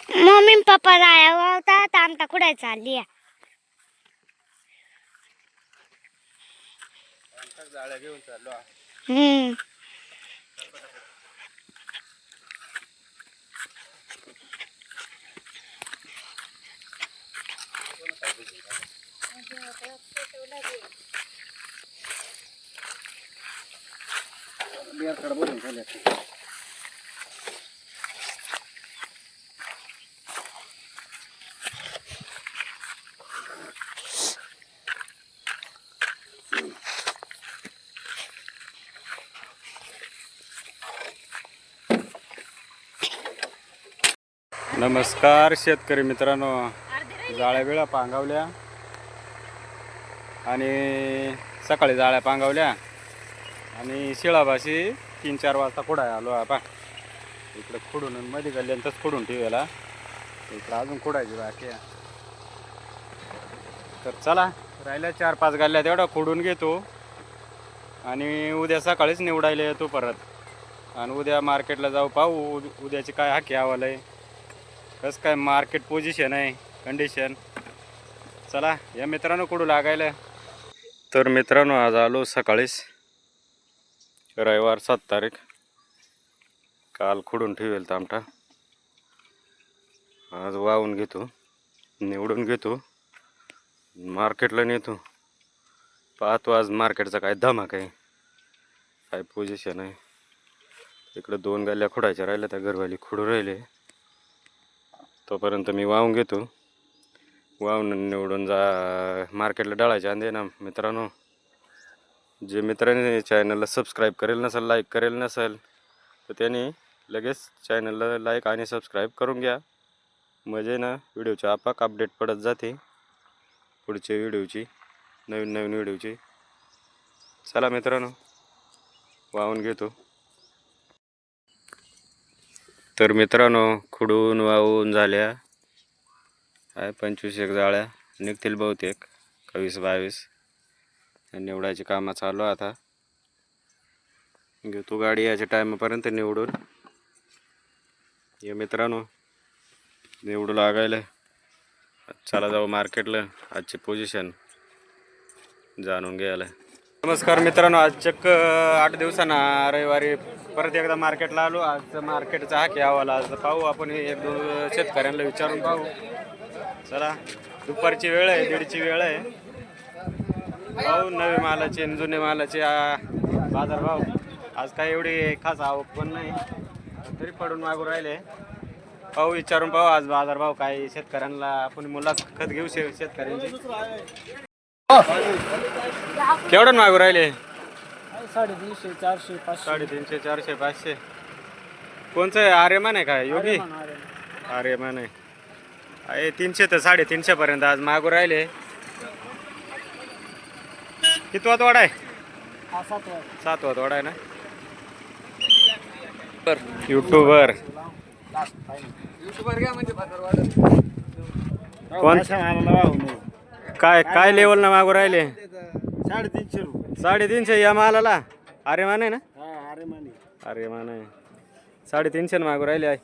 Mummy papa जाया होता तर आमटा कुठे चालली आहे. जाळ्या घेऊन चाललो. नमस्कार शेतकरी मित्रांनो, जाळ्या वेळा पांगावल्या आणि सकाळी जाळ्या पांगावल्या आणि शिळाभाशी 3-4 वाजता खुडाय आलो. आपण इकडे खुडून मध्ये गल्ल्यांतच खुडून ठेवायला, इकडं अजून खुडायची बाकी आहे. तर चला राहिल्या 4-5 गल्ल्या तेवढा खुडून घेतो आणि उद्या सकाळीच निवडायला येतो परत. आणि उद्या मार्केटला जाऊ, पाहू उद्याची काय हाकी अहवाल आहे, कसं काय मार्केट पोझिशन आहे, कंडिशन. चला या मित्रांनो कुठं लागायला. तर मित्रांनो आज आलो सकाळीच, रविवार 7 तारीख. काल खुडून ठेवेल तामटा, आज वाहून घेतो, निवडून घेतो, मार्केटला नेतो. पाहतो आज मार्केटचा काय धमाक आहे, काय पोझिशन आहे. इकडं 2 गल्ल्या खुडायच्या राहिल्या, त्या घरवाली खुडू राहिले. तोपर्यंत मी वाहून घेतो, वाहून निवडून मार्केटला डाळायचे आणते ना. मित्रांनो, जे मित्रांनी चॅनलला सबस्क्राईब करेल नसेल, लाईक करेल नसेल, तर त्यांनी लगेच चॅनलला लाईक आणि सबस्क्राईब करून घ्या. म्हणजे ना व्हिडिओची आपाक अपडेट पडत जाते पुढच्या व्हिडिओची, नवीन व्हिडिओची. चला मित्रांनो वाहून घेतो. तर मित्रांनो खुडून वाहून झाल्या आहे 25-1 जाळ्या निघतील बहुतेक, 20-22. निवडायची कामं चालू. आता घेतो गाडी याच्या टायमापर्यंत निवडून. ये मित्रांनो निवडू लागायला. चला जाऊ मार्केटला, आजची पोझिशन जाणून घ्यायला. नमस्कार मित्रांनो, आज चक्क 8 दिवसांना रविवारी परत एकदा मार्केटला आलो. आज मार्केटचा हाकी अहवाल आज पाहू आपण, 1-2 शेतकऱ्यांना विचारून पाहू. चला दुपारची वेळ आहे, 1:30ची वेळ आहे. पाहू नवी मालाचे जुने मालाचे बाजारभाव. आज काय एवढी खास आवक पण नाही, तरी पडून मागून राहिले. पाहू विचारून पाहू आज बाजारभाव काय. शेतकऱ्यांना आपण मुलाखत घेऊ शेतकऱ्यांची. केवढं मागू राहिले? 350, 400, 500. 350, 400, 500. कोणचं आहे? आर्यमान आहे काय? योगी आर्यमान आहे. 300 तर 350 पर्यंत आज मागू राहिले. कितवा तोडा आहे? 7वा तोडा आहे ना. युट्यूबर कोण? काय लेवल ना मागू राहिले? 350 रुपये. 350 या मालाला. आर्यमान आहे ना? आर्यमान आहे. 350 मागू राहिले आहे.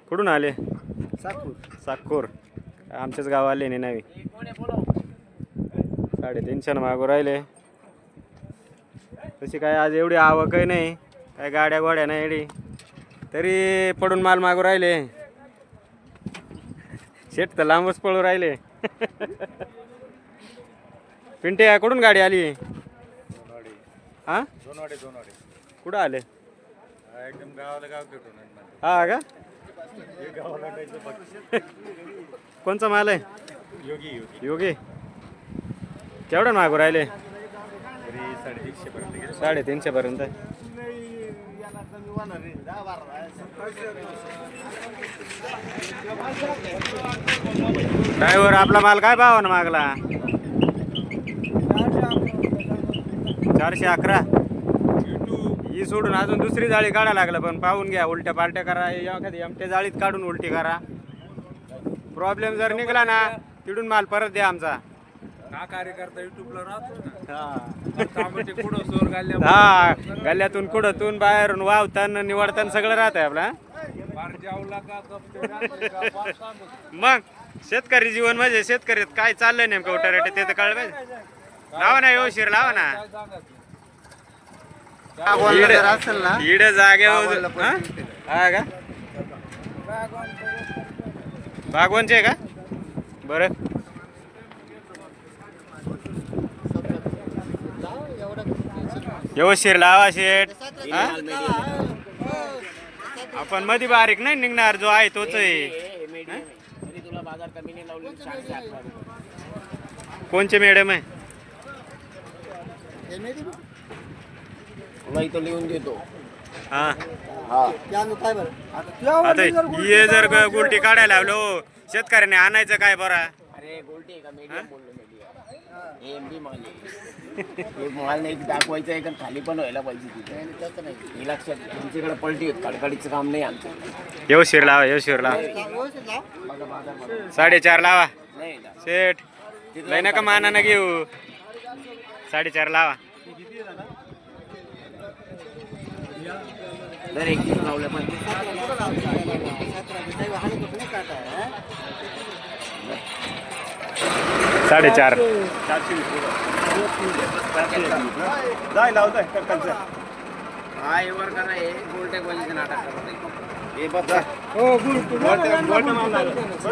कुठून आले? साकूर. आमच्याच गाव आले नाही नवी. 350 मागू राहिले. तशी काय आज एवढी आवकही नाही, काय गाड्या गोड्या नाही एवढी, तरी पडून माल मागू राहिले. शेट तर लांबच पळू राहिले. पिंटे कुठून गाडी आली? हा कुठं आले? एकदम गावाला गाव भेटून. हा का? कोणचा माल आहे? योगी. केवढं मागू राहिले? 350 पर्यंत. ड्रायव्हर आपला माल काय भावानं मागला? 411. ही सोडून अजून दुसरी जाळी काढा लागलं, पण पाहून घ्या, उलट्या पालट्या करा, एखादी आमच्या जाळीत काढून उलटी करा. प्रॉब्लेम जर निघाला ना तिडून माल परत द्या आमचा. कार्यकर्ता युट्यूबला राहतो हा गल्ल्यातून कुडतून बाहेरून वावताना निवडताना सगळं राहत आहे आपला. मग शेतकरी जीवन म्हणजे शेतकरी काय चाललंय नेमकं उठारेटे ते तर कळलं पाहिजे. लावा ना व्यवस्थित लावा ना. इड जागेवर हा का बागवानचे आहे का बरं. व्यवस्थित लावा शेट. आपण मध्ये बारीक नाही निघणार जो आहे तोच आहे. कोणचे मॅडम आहे तो लिहून देतो. हा आता हे जर गुलटी काढायला लावलो शेतकऱ्याने आणायचं काय बरा. अरे गोल्टी का मीडियम बोललो मीडियम एमडी माल आहे. माल नाही दाखवायचं आहे, खाली पण व्हायला पाहिजे तिथे. तसं नाही हे लक्षात घ्या. तुमच्याकडे पलटी होत कडकडीचं काम नाही आमचं. येवशीर लावा येवशीर लावा 4.5 लावा नाही शेठ. लय नका मानानं घेऊ 4.5 लावा. दर एक दिवस लावलं पण 4.5 जाय लावताय कटकलचं. हा एवर करा हे गोल्टे गोल्टीचं नाटक करत हे बघा. हो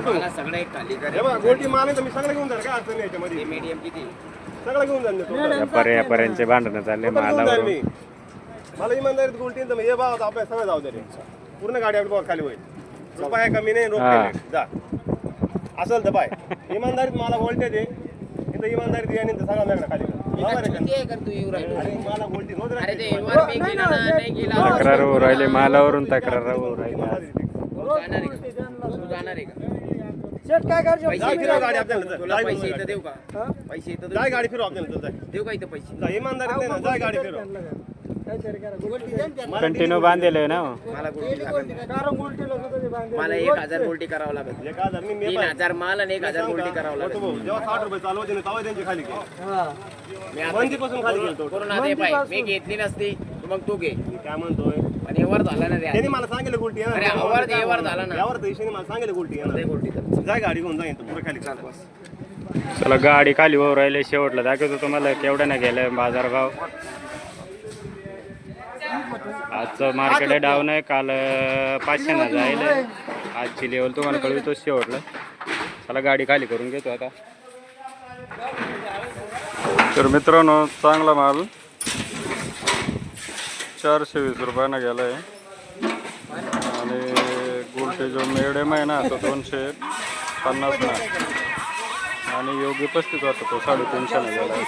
मला सगळं एक खाली करे. गोल्टी माल तर मी सगळं घेऊन जाईल. काय अडचण नाही याच्यामध्ये. मीडियम किती सगळं घेऊन जाईल. यापर्यंतचे भांडणं चालले मालावर. मला इमानदारीत गोल्टी तर हे भाव आपल्या सगळं जाऊ दे. पूर्ण गाडी आपल्या खाली होईल. रुपया कमी नाही रोख जा असेल तर पाय इमानदारीत मला गोल्टे दे. इथं इमानदारीत या नाही तर सगळं माझ्याकडे खाली तक्रार होऊ राहिले मालावरून. तक्रार होऊ राहिले. गाडी आपल्याला पैसे इथं देऊ का? पैसे इथं जाय गाडी फिरू आपल्याला देऊ का? इथं पैसे इमानदारीत नाही ना. जाय गाडी फिरू. कंटिन्यू बांधलेलं आहे ना. मला मला 1000 गोल्टी करावं लागेल. 3000 माल आणि 1000 गोल्टी करावं लागेल. जेव्हा 60 रुपये चालू होते तेव्हा त्यांची खाली खाली गेलो. कोरोना दे पाय मी घेतली नसती मग तू घे. काय म्हणतोय आणि एवर झाला ना त्यांनी मला सांगितलं गोल्टी येणार. अरे एवर झाला ना. यावर दिवशीने मला सांगितलं गोल्टी येणार. गोल्टी जाय गाडी घेऊन जाईन पुढे खाली चालू. चला गाडी खाली होऊ राहिले. शेवटला दाखवतो तुम्हाला केवढ्या ना गेलं बाजारभाव. आजचं मार्केट डाऊन आहे. काल 500 ना जाईल. आजची लेवल तुम्हाला कळवितो शेवटला. चला गाडी खाली करून घेतो आता. तर मित्रांनो चांगला माल 420 रुपयानं गेला आहे. आणि गुलटे जो मिडियम आहे ना तो 250 ना. आणि योगी 35 होता तो 350 ने गेला आहे.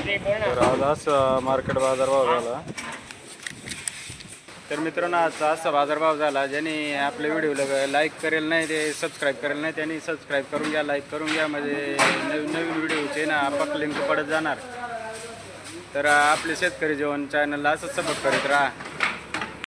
तर आज असा मार्केट बाजारभाव झाला. तर मित्रांनो आजचा असा बाजारभाव झाला. ज्यांनी आपल्या व्हिडिओला लाईक करेल नाही ते सबस्क्राईब करेल नाही त्यांनी सबस्क्राईब करून घ्या, लाईक करून घ्या. म्हणजे नवीन व्हिडिओचे ना आपक लिंक पडत जाणार. तर आपले शेतकरी जीवन चॅनलला असंच सपोर्ट करीत राहा.